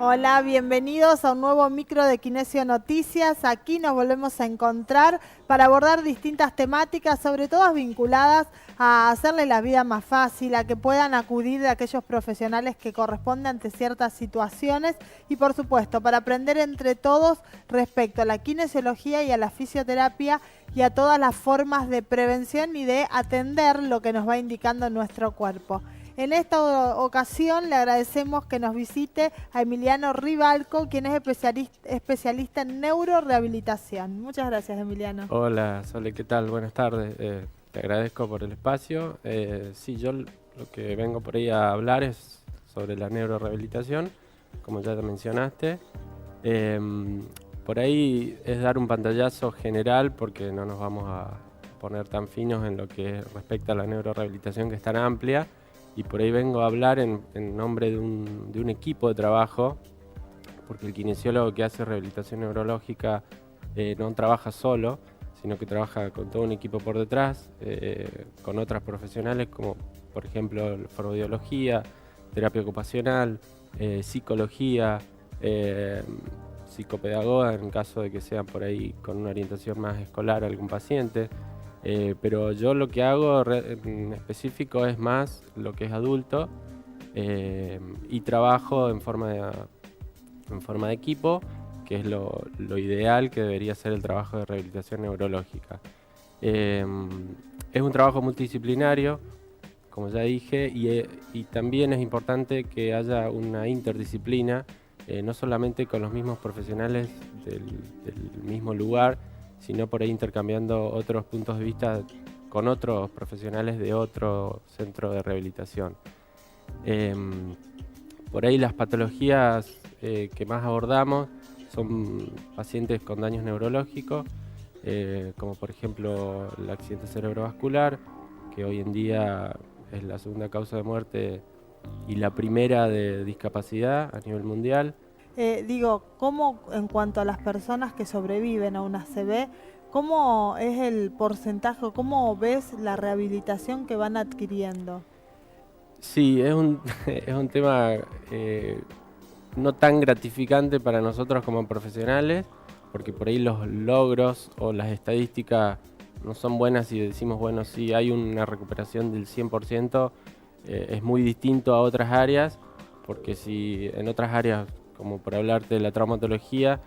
Hola, bienvenidos a un nuevo micro de Kinesio Noticias. Aquí nos volvemos a encontrar para abordar distintas temáticas, sobre todo vinculadas a hacerle la vida más fácil, a que puedan acudir de aquellos profesionales que corresponden ante ciertas situaciones y, por supuesto, para aprender entre todos respecto a la kinesiología y a la fisioterapia y a todas las formas de prevención y de atender lo que nos va indicando nuestro cuerpo. En esta ocasión le agradecemos que nos visite a Emiliano Ribalco, quien es especialista en neurorehabilitación. Muchas gracias, Emiliano. Hola, Sole, ¿qué tal? Buenas tardes. Te agradezco por el espacio. Sí, yo lo que vengo por ahí a hablar es sobre la neurorehabilitación, como ya te mencionaste. Por ahí es dar un pantallazo general porque no nos vamos a poner tan finos en lo que respecta a la neurorehabilitación, que es tan amplia. Y por ahí vengo a hablar en nombre de un equipo de trabajo, porque el kinesiólogo que hace rehabilitación neurológica no trabaja solo, sino que trabaja con todo un equipo por detrás, con otras profesionales como por ejemplo fonoaudiología, terapia ocupacional, psicología, psicopedagoga en caso de que sean por ahí con una orientación más escolar algún paciente. Pero yo lo que hago en específico es más lo que es adulto, y trabajo en forma de equipo, que es lo ideal que debería ser el trabajo de rehabilitación neurológica. Es un trabajo multidisciplinario, como ya dije, y también es importante que haya una interdisciplina, no solamente con los mismos profesionales del mismo lugar, sino por ahí intercambiando otros puntos de vista con otros profesionales de otro centro de rehabilitación. Por ahí las patologías que más abordamos son pacientes con daños neurológicos, como por ejemplo el accidente cerebrovascular, que hoy en día es la segunda causa de muerte y la primera de discapacidad a nivel mundial. ¿Cómo en cuanto a las personas que sobreviven a una ACV, cómo es el porcentaje, cómo ves la rehabilitación que van adquiriendo? Sí, es un tema no tan gratificante para nosotros como profesionales, porque por ahí los logros o las estadísticas no son buenas y decimos, bueno, sí, hay una recuperación del 100%, es muy distinto a otras áreas, porque si en otras áreas, como por hablarte de la traumatología,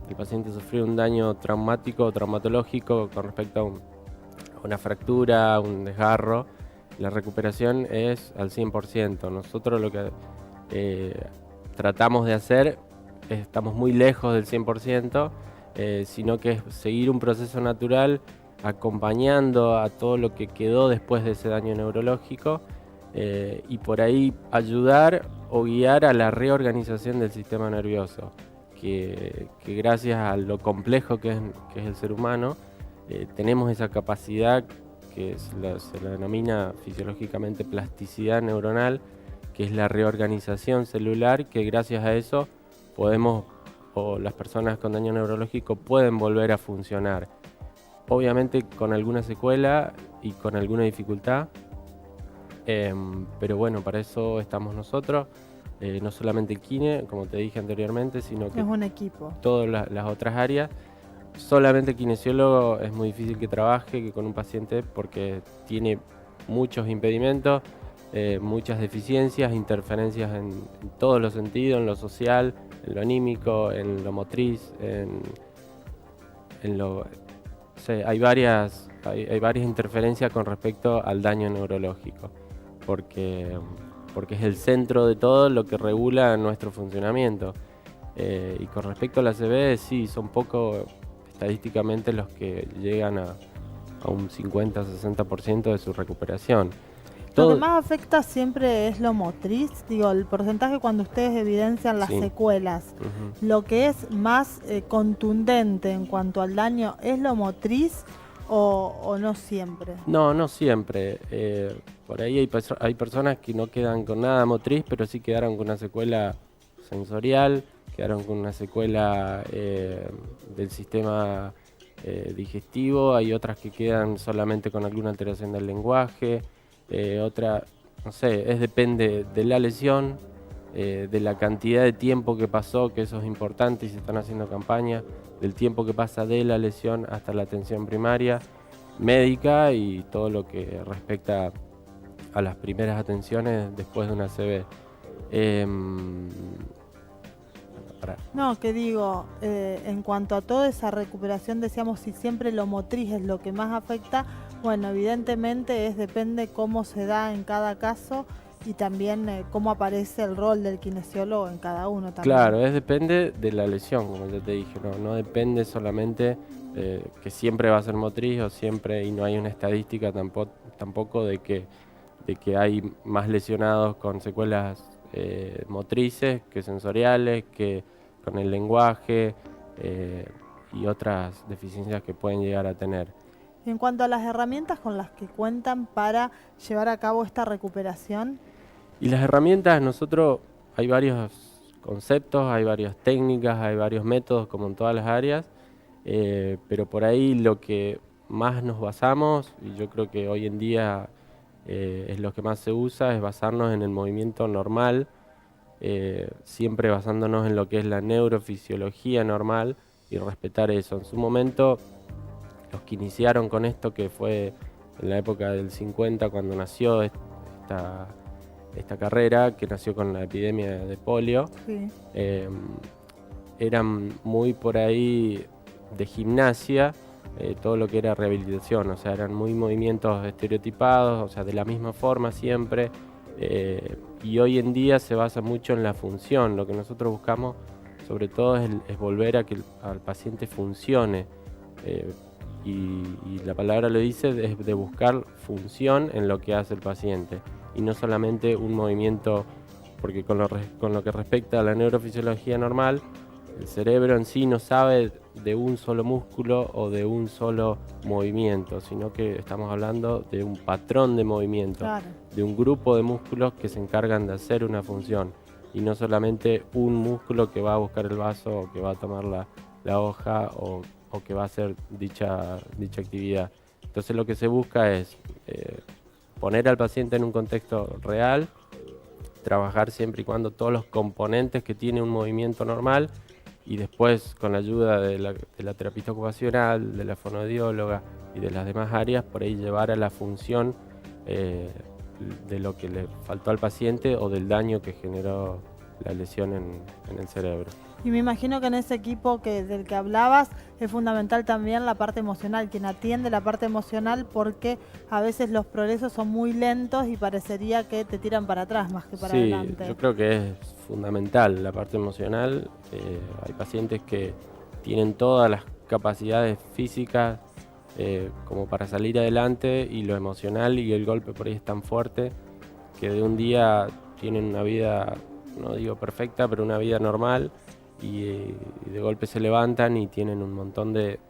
el paciente sufrió un daño traumático o traumatológico con respecto a una fractura, un desgarro, la recuperación es al 100%. Nosotros lo que tratamos de hacer, estamos muy lejos del 100%, sino que es seguir un proceso natural acompañando a todo lo que quedó después de ese daño neurológico, y por ahí ayudar o guiar a la reorganización del sistema nervioso, que gracias a lo complejo que es el ser humano, tenemos esa capacidad que se la denomina fisiológicamente plasticidad neuronal, que es la reorganización celular, que gracias a eso podemos, o las personas con daño neurológico pueden volver a funcionar. Obviamente con alguna secuela y con alguna dificultad, pero bueno, para eso estamos nosotros, no solamente el kine, como te dije anteriormente, sino que Es un equipo. todas las otras áreas. Solamente el kinesiólogo es muy difícil que trabaje con un paciente porque tiene muchos impedimentos, muchas deficiencias, interferencias en todos los sentidos, en lo social, en lo anímico, en lo motriz, en lo... O sea, hay varias interferencias con respecto al daño neurológico, porque es el centro de todo lo que regula nuestro funcionamiento. Y con respecto a la ACV, sí, son poco estadísticamente los que llegan a un 50-60% de su recuperación. Lo que más afecta siempre es lo motriz, el porcentaje cuando ustedes evidencian las Sí. secuelas. Lo que es más contundente en cuanto al daño, ¿es lo motriz o no siempre? No siempre. Por ahí hay personas que no quedan con nada motriz, pero sí quedaron con una secuela sensorial, quedaron con una secuela del sistema digestivo. Hay otras que quedan solamente con alguna alteración del lenguaje. Otra, no sé, depende de la lesión, de la cantidad de tiempo que pasó, que eso es importante y se están haciendo campañas, del tiempo que pasa de la lesión hasta la atención primaria, médica y todo lo que respecta a las primeras atenciones después de una ACV. No, que digo, en cuanto a toda esa recuperación, decíamos, si siempre lo motriz es lo que más afecta, bueno, evidentemente depende cómo se da en cada caso y también cómo aparece el rol del kinesiólogo en cada uno también. Claro, depende de la lesión, como ya te dije, no depende solamente que siempre va a ser motriz o siempre, y no hay una estadística tampoco de que hay más lesionados con secuelas motrices que sensoriales, que con el lenguaje y otras deficiencias que pueden llegar a tener. En cuanto a las herramientas con las que cuentan para llevar a cabo esta recuperación. Y las herramientas, nosotros hay varios conceptos, hay varias técnicas, hay varios métodos como en todas las áreas, pero por ahí lo que más nos basamos, y yo creo que hoy en día es lo que más se usa, es basarnos en el movimiento normal, siempre basándonos en lo que es la neurofisiología normal y respetar eso. En su momento, los que iniciaron con esto, que fue en la época del 50 cuando nació esta carrera, que nació con la epidemia de polio, Sí. Eran muy por ahí de gimnasia, todo lo que era rehabilitación, o sea, eran muy movimientos estereotipados, o sea, de la misma forma siempre, y hoy en día se basa mucho en la función. Lo que nosotros buscamos sobre todo es volver a que al paciente funcione, y la palabra lo dice, es de buscar función en lo que hace el paciente y no solamente un movimiento, porque con lo que respecta a la neurofisiología normal, el cerebro en sí no sabe de un solo músculo o de un solo movimiento, sino que estamos hablando de un patrón de movimiento, Claro. de un grupo de músculos que se encargan de hacer una función y no solamente un músculo que va a buscar el vaso o que va a tomar la hoja o que va a hacer dicha actividad. Entonces lo que se busca es poner al paciente en un contexto real, trabajar siempre y cuando todos los componentes que tiene un movimiento normal, y después con la ayuda de la terapista ocupacional, de la fonoaudióloga y de las demás áreas, por ahí llevar a la función de lo que le faltó al paciente o del daño que generó la lesión en el cerebro. Y me imagino que en ese equipo del que hablabas es fundamental también la parte emocional, quien atiende la parte emocional, porque a veces los progresos son muy lentos y parecería que te tiran para atrás más que para adelante. Sí, yo creo que es fundamental la parte emocional. Hay pacientes que tienen todas las capacidades físicas como para salir adelante, y lo emocional y el golpe por ahí es tan fuerte que de un día tienen una vida, no digo perfecta, pero una vida normal, y de golpe se levantan y tienen un montón de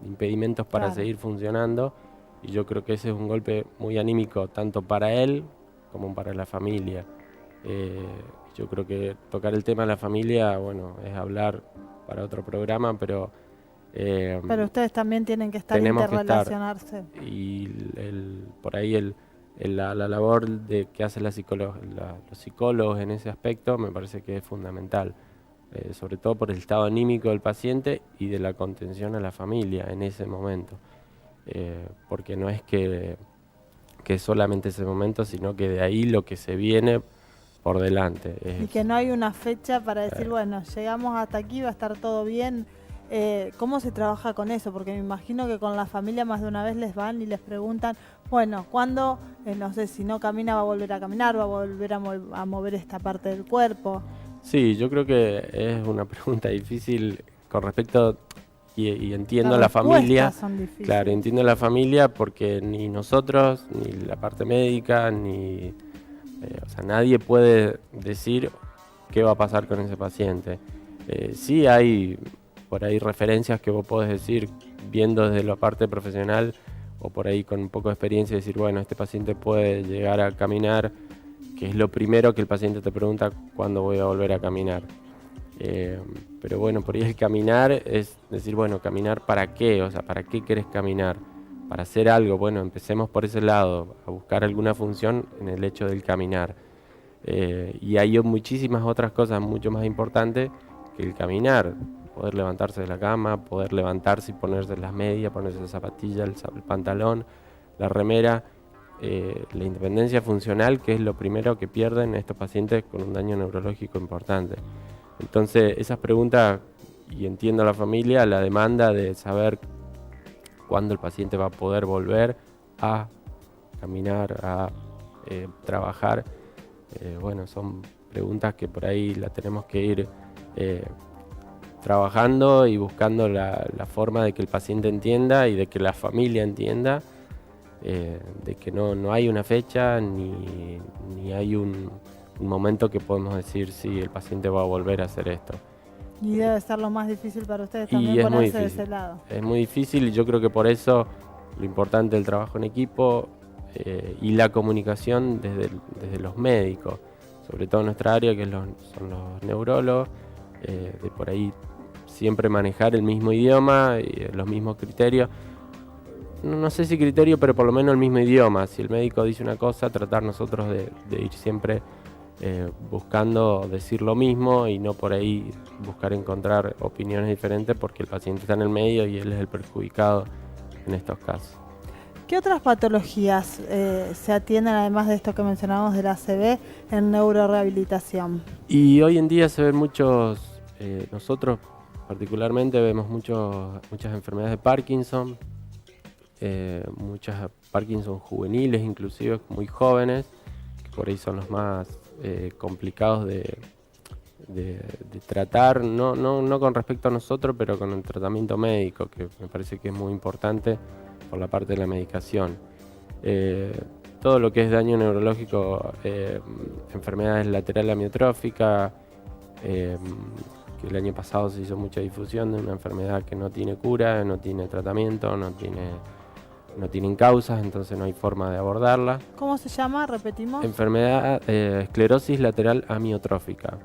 impedimentos para seguir funcionando, y yo creo que ese es un golpe muy anímico tanto para él como para la familia. Yo creo que tocar el tema de la familia, bueno, es hablar para otro programa, pero ustedes también tienen que estar interrelacionarse. Y por ahí la labor que hacen los psicólogos en ese aspecto me parece que es fundamental, sobre todo por el estado anímico del paciente y de la contención a la familia en ese momento, porque no es que es solamente ese momento, sino que de ahí lo que se viene por delante. Y que no hay una fecha para decir, bueno, llegamos hasta aquí, va a estar todo bien. ¿Cómo se trabaja con eso? Porque me imagino que con la familia más de una vez les van y les preguntan, bueno, ¿cuándo? No sé, si no camina va a volver a caminar, va a volver a mover esta parte del cuerpo. Sí, yo creo que es una pregunta difícil con respecto, y entiendo a la familia. Claro, entiendo a la familia porque ni nosotros, ni la parte médica, ni o sea, nadie puede decir qué va a pasar con ese paciente. Sí hay por ahí referencias que vos podés decir viendo desde la parte profesional o por ahí con un poco de experiencia, decir, bueno, este paciente puede llegar a caminar, que es lo primero que el paciente te pregunta, ¿cuándo voy a volver a caminar? Pero bueno, por ahí el caminar es decir, bueno, ¿caminar para qué? O sea, ¿para qué querés caminar? Para hacer algo. Bueno, empecemos por ese lado, a buscar alguna función en el hecho del caminar. Y hay muchísimas otras cosas mucho más importantes que el caminar. Poder levantarse de la cama, poder levantarse y ponerse las medias, ponerse la zapatilla, el pantalón, la remera. La independencia funcional, que es lo primero que pierden estos pacientes con un daño neurológico importante. Entonces, esas preguntas, y entiendo a la familia, la demanda de saber cuándo el paciente va a poder volver a caminar, a trabajar, bueno, son preguntas que por ahí la tenemos que ir trabajando y buscando la forma de que el paciente entienda y de que la familia entienda, de que no hay una fecha ni hay un momento que podemos decir si el paciente va a volver a hacer esto. Y debe ser lo más difícil para ustedes Y también es muy ponerse de difícil. ese lado. Es muy difícil y yo creo que por eso lo importante del trabajo en equipo y la comunicación desde los médicos, sobre todo en nuestra área que son los neurólogos, de por ahí siempre manejar el mismo idioma y los mismos criterios. No sé si criterio, pero por lo menos el mismo idioma. Si el médico dice una cosa, tratar nosotros de ir siempre buscando decir lo mismo y no por ahí buscar encontrar opiniones diferentes porque el paciente está en el medio y él es el perjudicado en estos casos. ¿Qué otras patologías se atienden, además de esto que mencionamos del ACV, en neurorehabilitación? Y hoy en día se ven muchos, nosotros particularmente vemos muchas enfermedades de Parkinson, muchas Parkinson juveniles, inclusive muy jóvenes, que por ahí son los más complicados de tratar, no con respecto a nosotros, pero con el tratamiento médico, que me parece que es muy importante por la parte de la medicación. Todo lo que es daño neurológico, enfermedades lateral amiotrófica, que el año pasado se hizo mucha difusión de una enfermedad que no tiene cura, no tiene tratamiento, no tienen causas, entonces no hay forma de abordarla. ¿Cómo se llama? Repetimos. Enfermedad, esclerosis lateral amiotrófica.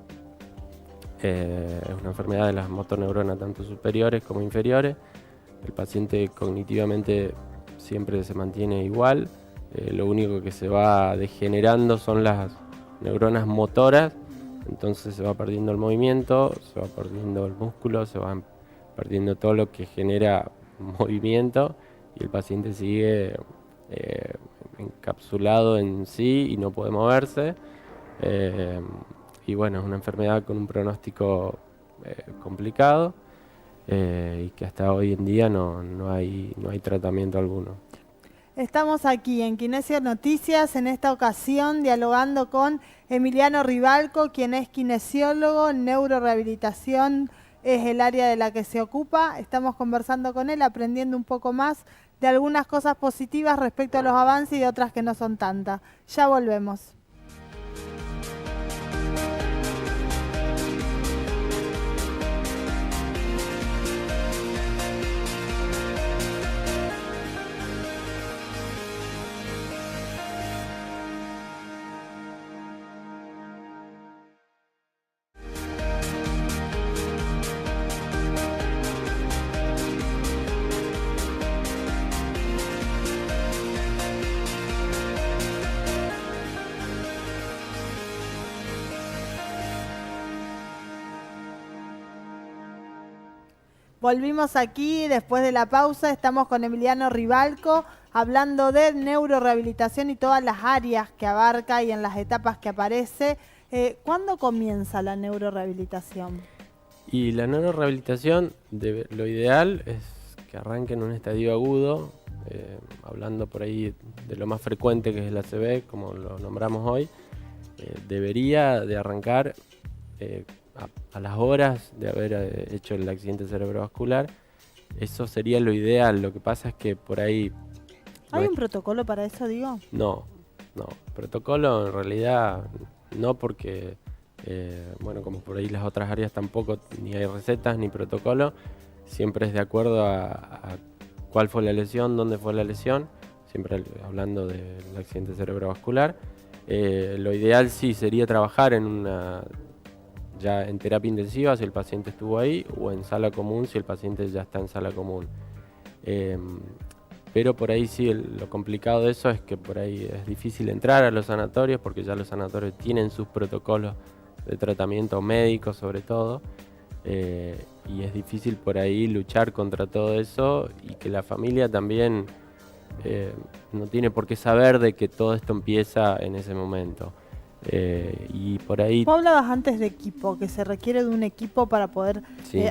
Es una enfermedad de las motoneuronas tanto superiores como inferiores. El paciente cognitivamente siempre se mantiene igual. Lo único que se va degenerando son las neuronas motoras. Entonces se va perdiendo el movimiento, se va perdiendo el músculo, se va perdiendo todo lo que genera movimiento. Y el paciente sigue encapsulado en sí y no puede moverse. Y bueno, es una enfermedad con un pronóstico complicado y que hasta hoy en día no hay tratamiento alguno. Estamos aquí en Kinesio Noticias, en esta ocasión dialogando con Emiliano Ribalco, quien es kinesiólogo, neurorehabilitación es el área de la que se ocupa. Estamos conversando con él, aprendiendo un poco más de algunas cosas positivas respecto a los avances y de otras que no son tantas. Ya volvemos. Volvimos aquí después de la pausa, estamos con Emiliano Ribalco hablando de neurorehabilitación y todas las áreas que abarca y en las etapas que aparece. ¿Cuándo comienza la neurorehabilitación? Y la neurorehabilitación, lo ideal es que arranque en un estadio agudo, hablando por ahí de lo más frecuente que es el ACV, como lo nombramos hoy, debería de arrancar a las horas de haber hecho el accidente cerebrovascular. Eso sería lo ideal. Lo que pasa es que por ahí... ¿Hay un protocolo para eso, digo? No. Protocolo en realidad no, porque, bueno, como por ahí las otras áreas tampoco, ni hay recetas ni protocolo. Siempre es de acuerdo a cuál fue la lesión, dónde fue la lesión. Siempre hablando del accidente cerebrovascular. Lo ideal sí sería trabajar ya en terapia intensiva si el paciente estuvo ahí, o en sala común si el paciente ya está en sala común. Pero por ahí sí, lo complicado de eso es que por ahí es difícil entrar a los sanatorios porque ya los sanatorios tienen sus protocolos de tratamiento médico sobre todo, y es difícil por ahí luchar contra todo eso y que la familia también no tiene por qué saber de que todo esto empieza en ese momento. Y por ahí... Vos hablabas antes de equipo, que se requiere de un equipo para poder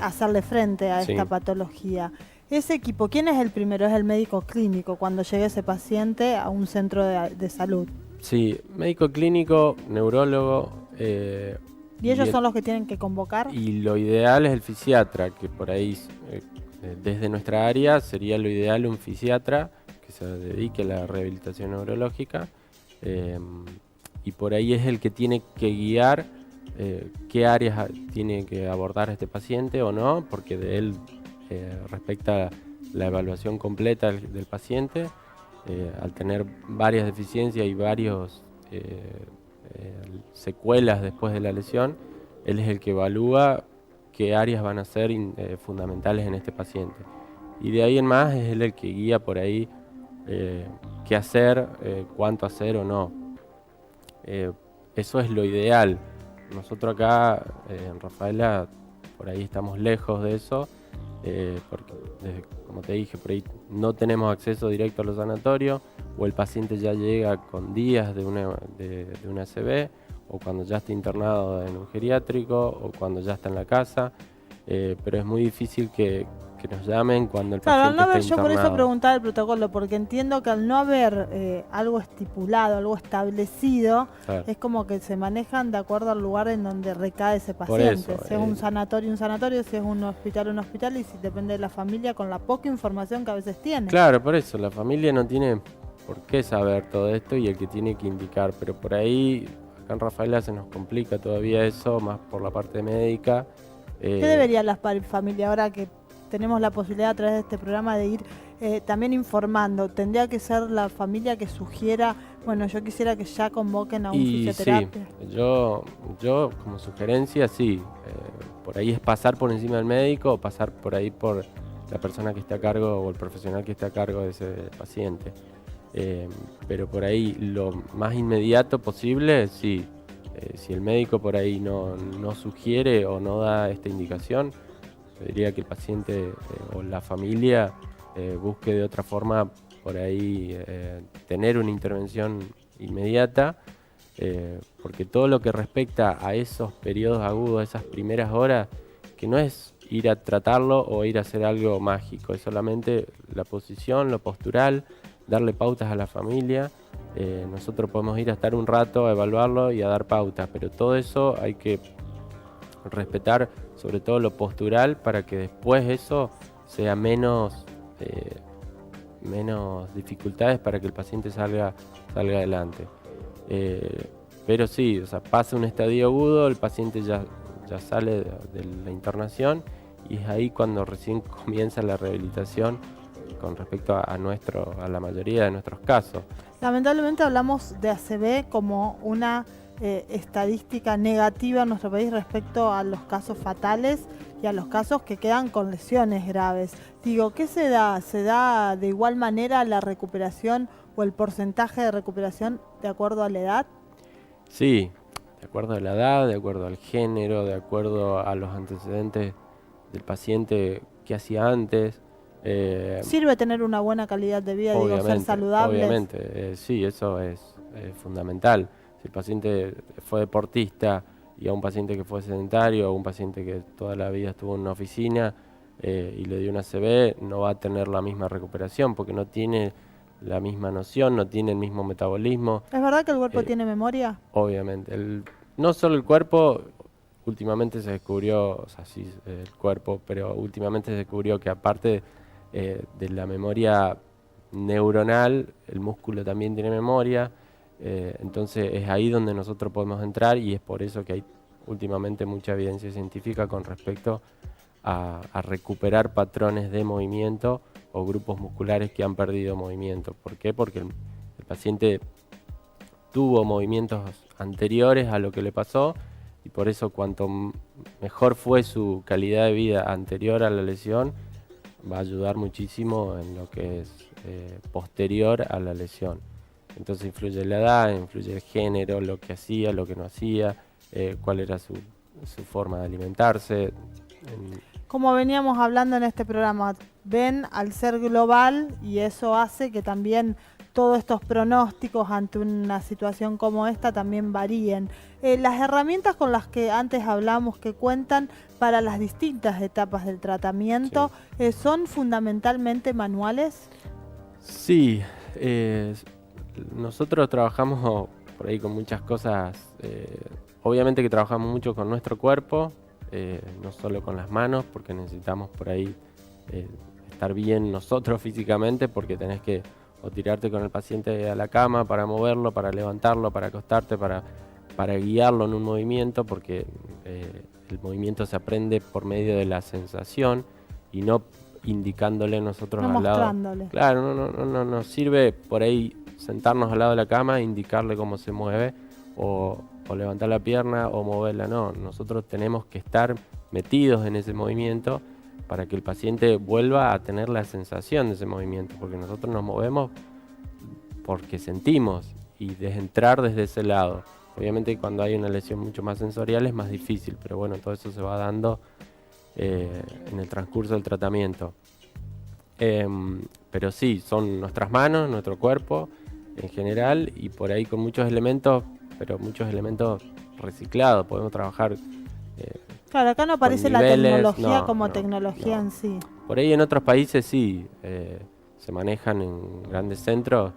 hacerle frente a esta patología. Ese equipo, ¿quién es el primero? Es el médico clínico cuando llegue ese paciente a un centro de salud. Sí, médico clínico, neurólogo. ¿Y ellos son los que tienen que convocar? Y lo ideal es el fisiatra, que por ahí, desde nuestra área, sería lo ideal un fisiatra que se dedique a la rehabilitación neurológica. Y por ahí es el que tiene que guiar qué áreas tiene que abordar este paciente o no, porque de él respecta la evaluación completa del paciente. Al tener varias deficiencias y varios secuelas después de la lesión, él es el que evalúa qué áreas van a ser fundamentales en este paciente. Y de ahí en más es él el que guía por ahí qué hacer, cuánto hacer o no. Eso es lo ideal. Nosotros acá en Rafaela por ahí estamos lejos de eso, porque como te dije, por ahí no tenemos acceso directo a los sanatorios, o el paciente ya llega con días de una ACV, o cuando ya está internado en un geriátrico, o cuando ya está en la casa, pero es muy difícil que nos llamen cuando el paciente está internado. Yo por eso preguntaba el protocolo, porque entiendo que al no haber algo estipulado, algo establecido, es como que se manejan de acuerdo al lugar en donde recae ese paciente. Si es un sanatorio, si es un hospital, y si depende de la familia, con la poca información que a veces tiene. Claro, por eso, la familia no tiene por qué saber todo esto y el que tiene que indicar, pero por ahí, acá en Rafaela se nos complica todavía eso, más por la parte médica. ¿Qué deberían las familias ahora que tenemos la posibilidad a través de este programa de ir también informando? ¿Tendría que ser la familia que sugiera, bueno, yo quisiera que ya convoquen a un fisioterapia? Sí, yo como sugerencia, sí. Por ahí es pasar por encima del médico o pasar por ahí por la persona que está a cargo o el profesional que está a cargo de ese paciente. Pero por ahí lo más inmediato posible, sí. Si el médico por ahí no sugiere o no da esta indicación, yo diría que el paciente o la familia busque de otra forma por ahí tener una intervención inmediata, porque todo lo que respecta a esos periodos agudos, esas primeras horas, que no es ir a tratarlo o ir a hacer algo mágico, es solamente la posición, lo postural, darle pautas a la familia. Nosotros podemos ir a estar un rato a evaluarlo y a dar pautas, pero todo eso hay que respetar, sobre todo lo postural, para que después eso sea menos dificultades para que el paciente salga adelante. Pero sí, o sea, pasa un estadio agudo, el paciente ya sale de la internación y es ahí cuando recién comienza la rehabilitación con respecto a la mayoría de nuestros casos. Lamentablemente hablamos de ACV como una estadística negativa en nuestro país respecto a los casos fatales y a los casos que quedan con lesiones graves. Digo, ¿qué se da? ¿Se da de igual manera la recuperación o el porcentaje de recuperación de acuerdo a la edad? Sí, de acuerdo a la edad, de acuerdo al género, de acuerdo a los antecedentes del paciente que hacía antes. ¿Sirve tener una buena calidad de vida, digo, ser saludable? Obviamente, sí, eso es fundamental. Si el paciente fue deportista y a un paciente que fue sedentario, a un paciente que toda la vida estuvo en una oficina y le dio una ACV, no va a tener la misma recuperación porque no tiene la misma noción, no tiene el mismo metabolismo. ¿Es verdad que el cuerpo tiene memoria? Obviamente. No solo el cuerpo, últimamente se descubrió, o sea, sí, el cuerpo, pero últimamente se descubrió que aparte de la memoria neuronal, el músculo también tiene memoria, entonces es ahí donde nosotros podemos entrar y es por eso que hay últimamente mucha evidencia científica con respecto a recuperar patrones de movimiento o grupos musculares que han perdido movimiento. ¿Por qué? Porque el paciente tuvo movimientos anteriores a lo que le pasó y por eso cuanto mejor fue su calidad de vida anterior a la lesión, va a ayudar muchísimo en lo que es posterior a la lesión. Entonces influye la edad, influye el género, lo que hacía, lo que no hacía, cuál era su forma de alimentarse. Como veníamos hablando en este programa, ven al ser global y eso hace que también todos estos pronósticos ante una situación como esta también varíen. Las herramientas con las que antes hablamos que cuentan para las distintas etapas del tratamiento, sí, ¿son fundamentalmente manuales? Sí, nosotros trabajamos por ahí con muchas cosas, obviamente que trabajamos mucho con nuestro cuerpo, no solo con las manos, porque necesitamos por ahí estar bien nosotros físicamente, porque tenés que o tirarte con el paciente a la cama para moverlo, para levantarlo, para acostarte, para guiarlo en un movimiento, porque el movimiento se aprende por medio de la sensación y no indicándole nosotros no al lado. Mostrándole. Claro, no nos sirve por ahí sentarnos al lado de la cama e indicarle cómo se mueve o levantar la pierna o moverla. No, nosotros tenemos que estar metidos en ese movimiento para que el paciente vuelva a tener la sensación de ese movimiento, porque nosotros nos movemos porque sentimos y entrar desde ese lado. Obviamente cuando hay una lesión mucho más sensorial es más difícil, pero bueno, todo eso se va dando en el transcurso del tratamiento. Pero sí, son nuestras manos, nuestro cuerpo en general, y por ahí con muchos elementos, pero muchos elementos reciclados. Podemos trabajar claro, acá no aparece la tecnología como tecnología en sí. Por ahí en otros países sí, se manejan en grandes centros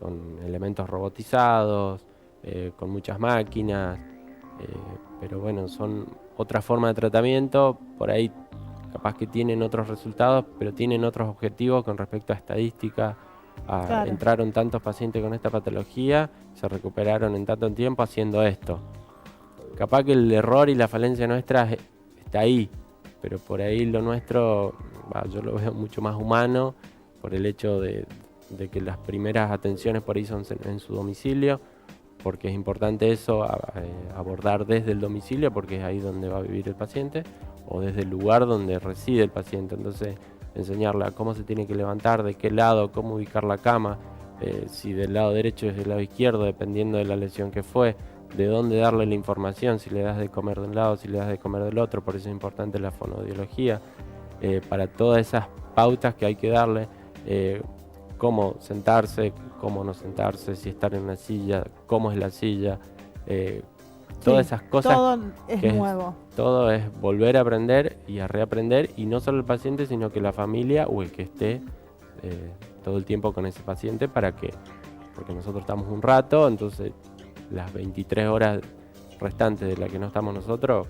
con elementos robotizados, con muchas máquinas, pero bueno, son otra forma de tratamiento. Por ahí capaz que tienen otros resultados, pero tienen otros objetivos con respecto a estadística. Claro. Entraron tantos pacientes con esta patología, se recuperaron en tanto tiempo haciendo esto. Capaz que el error y la falencia nuestra está ahí, pero por ahí lo nuestro, yo lo veo mucho más humano, por el hecho de que las primeras atenciones por ahí son en su domicilio, porque es importante eso, abordar desde el domicilio, porque es ahí donde va a vivir el paciente, o desde el lugar donde reside el paciente. Entonces, enseñarle a cómo se tiene que levantar, de qué lado, cómo ubicar la cama, si del lado derecho o del lado izquierdo, dependiendo de la lesión que fue, de dónde darle la información, si le das de comer de un lado, si le das de comer del otro. Por eso es importante la fonoaudiología, para todas esas pautas que hay que darle, cómo sentarse, cómo no sentarse, si estar en una silla, cómo es la silla, todas esas cosas. Todo es nuevo. Todo es volver a aprender y a reaprender, y no solo el paciente, sino que la familia o el que esté todo el tiempo con ese paciente, porque nosotros estamos un rato, entonces las 23 horas restantes de las que no estamos nosotros,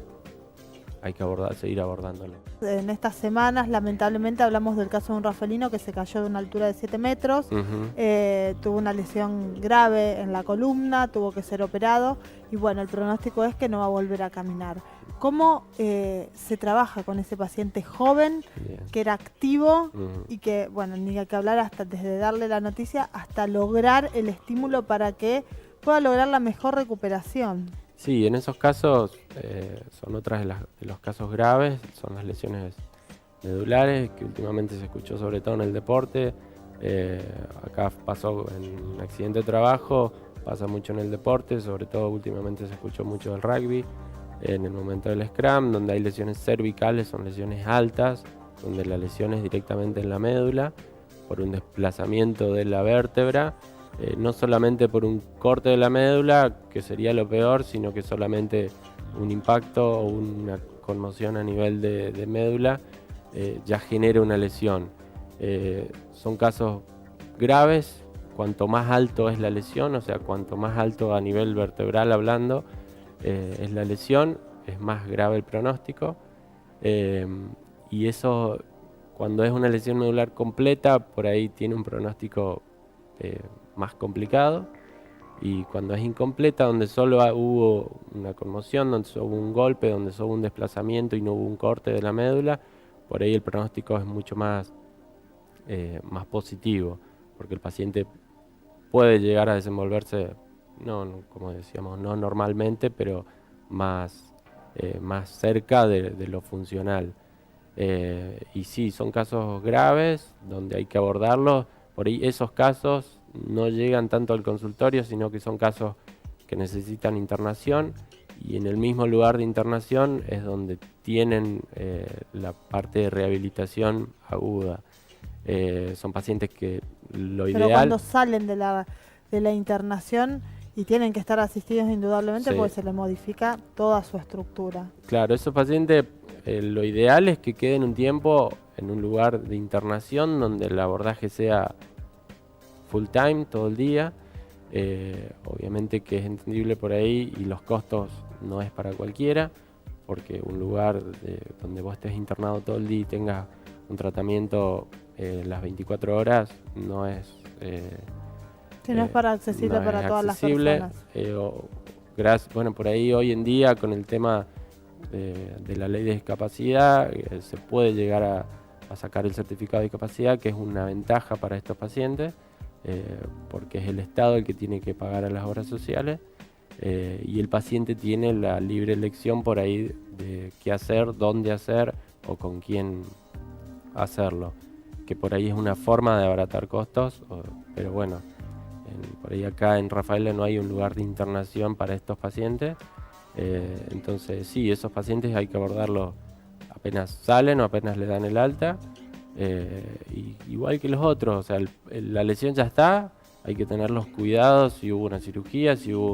hay que seguir abordándolo. En estas semanas, lamentablemente, hablamos del caso de un rafelino que se cayó de una altura de 7 metros, tuvo una lesión grave en la columna, tuvo que ser operado, y bueno, el pronóstico es que no va a volver a caminar. ¿Cómo se trabaja con ese paciente joven, que era activo y que, bueno, ni hay que hablar hasta desde darle la noticia hasta lograr el estímulo para que pueda lograr la mejor recuperación? Sí, en esos casos son otras de los casos graves, son las lesiones medulares, que últimamente se escuchó sobre todo en el deporte. Acá pasó en un accidente de trabajo, pasa mucho en el deporte, sobre todo últimamente se escuchó mucho del rugby, en el momento del scrum, donde hay lesiones cervicales, son lesiones altas, donde la lesión es directamente en la médula, por un desplazamiento de la vértebra. No solamente por un corte de la médula, que sería lo peor, sino que solamente un impacto o una conmoción a nivel de médula ya genera una lesión. Son casos graves, cuanto más alto es la lesión, o sea, cuanto más alto a nivel vertebral hablando es la lesión, es más grave el pronóstico. Y eso, cuando es una lesión medular completa, por ahí tiene un pronóstico más complicado, y cuando es incompleta, donde solo hubo una conmoción, donde solo hubo un golpe, donde solo hubo un desplazamiento y no hubo un corte de la médula, por ahí el pronóstico es mucho más positivo, porque el paciente puede llegar a desenvolverse, como decíamos, no normalmente, pero más cerca de lo funcional. Y sí, son casos graves donde hay que abordarlos. Por ahí esos casos no llegan tanto al consultorio, sino que son casos que necesitan internación, y en el mismo lugar de internación es donde tienen la parte de rehabilitación aguda. Son pacientes que lo Pero ideal... cuando salen de la internación y tienen que estar asistidos indudablemente, Sí. porque se les modifica toda su estructura. Claro, esos pacientes, lo ideal es que queden un tiempo en un lugar de internación donde el abordaje sea full time, todo el día. Obviamente que es entendible por ahí y los costos no es para cualquiera, porque un lugar donde vos estés internado todo el día y tengas un tratamiento las 24 horas no es... Si no es para accesible no para es todas accesible, las personas. bueno, por ahí hoy en día con el tema de la ley de discapacidad se puede llegar a sacar el certificado de discapacidad, que es una ventaja para estos pacientes, porque es el Estado el que tiene que pagar a las obras sociales, y el paciente tiene la libre elección por ahí de qué hacer, dónde hacer o con quién hacerlo, que por ahí es una forma de abaratar costos, pero bueno, por ahí acá en Rafaela no hay un lugar de internación para estos pacientes, entonces sí, esos pacientes hay que abordarlos apenas salen o apenas le dan el alta, igual que los otros, o sea, la lesión ya está, hay que tener los cuidados si hubo una cirugía, si hubo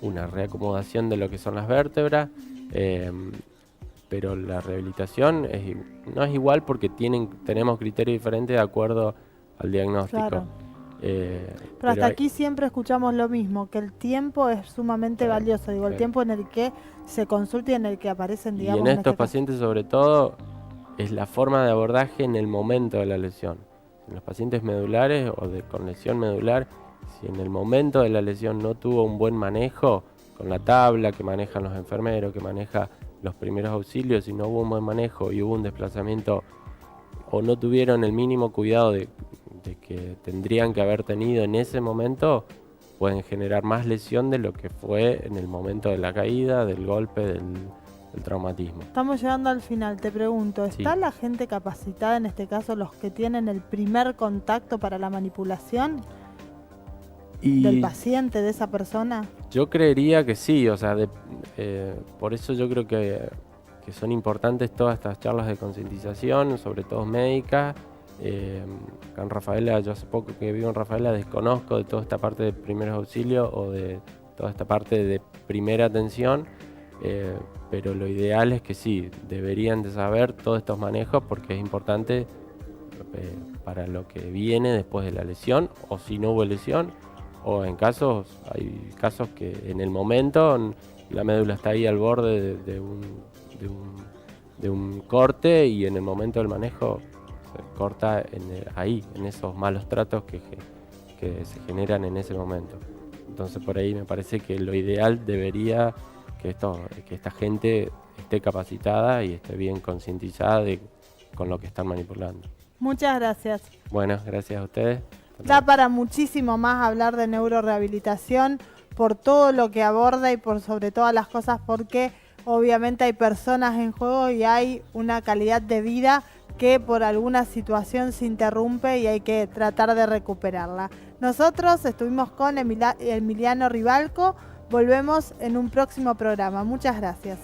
una reacomodación de lo que son las vértebras, pero la rehabilitación no es igual porque tenemos criterios diferentes de acuerdo al diagnóstico. Claro. Pero hasta aquí siempre escuchamos lo mismo, que el tiempo es sumamente valioso, digo, el tiempo en el que se consulta y en el que aparecen, digamos... Y en estos pacientes sobre todo es la forma de abordaje en el momento de la lesión. En los pacientes medulares o con lesión medular, si en el momento de la lesión no tuvo un buen manejo con la tabla que manejan los enfermeros, que maneja los primeros auxilios, si no hubo un buen manejo y hubo un desplazamiento o no tuvieron el mínimo cuidado de que tendrían que haber tenido en ese momento, pueden generar más lesión de lo que fue en el momento de la caída, del golpe, del traumatismo. Estamos llegando al final, te pregunto, ¿está la gente capacitada, en este caso los que tienen el primer contacto para la manipulación del paciente, de esa persona? Yo creería que sí, o sea, por eso yo creo que son importantes todas estas charlas de concientización, sobre todo médicas. Acá en Rafaela, yo hace poco que vivo en Rafaela, desconozco de toda esta parte de primeros auxilios o de toda esta parte de primera atención, pero lo ideal es que sí, deberían de saber todos estos manejos porque es importante para lo que viene después de la lesión, o si no hubo lesión, o hay casos que en el momento la médula está ahí al borde de un corte y en el momento del manejo se corta ahí, en esos malos tratos que se generan en ese momento. Entonces por ahí me parece que lo ideal debería que esta gente esté capacitada y esté bien concientizada con lo que están manipulando. Muchas gracias. Bueno, gracias a ustedes. Da para muchísimo más hablar de neurorehabilitación por todo lo que aborda y por sobre todas las cosas, porque obviamente hay personas en juego y hay una calidad de vida que por alguna situación se interrumpe y hay que tratar de recuperarla. Nosotros estuvimos con Emiliano Ribalco, volvemos en un próximo programa. Muchas gracias.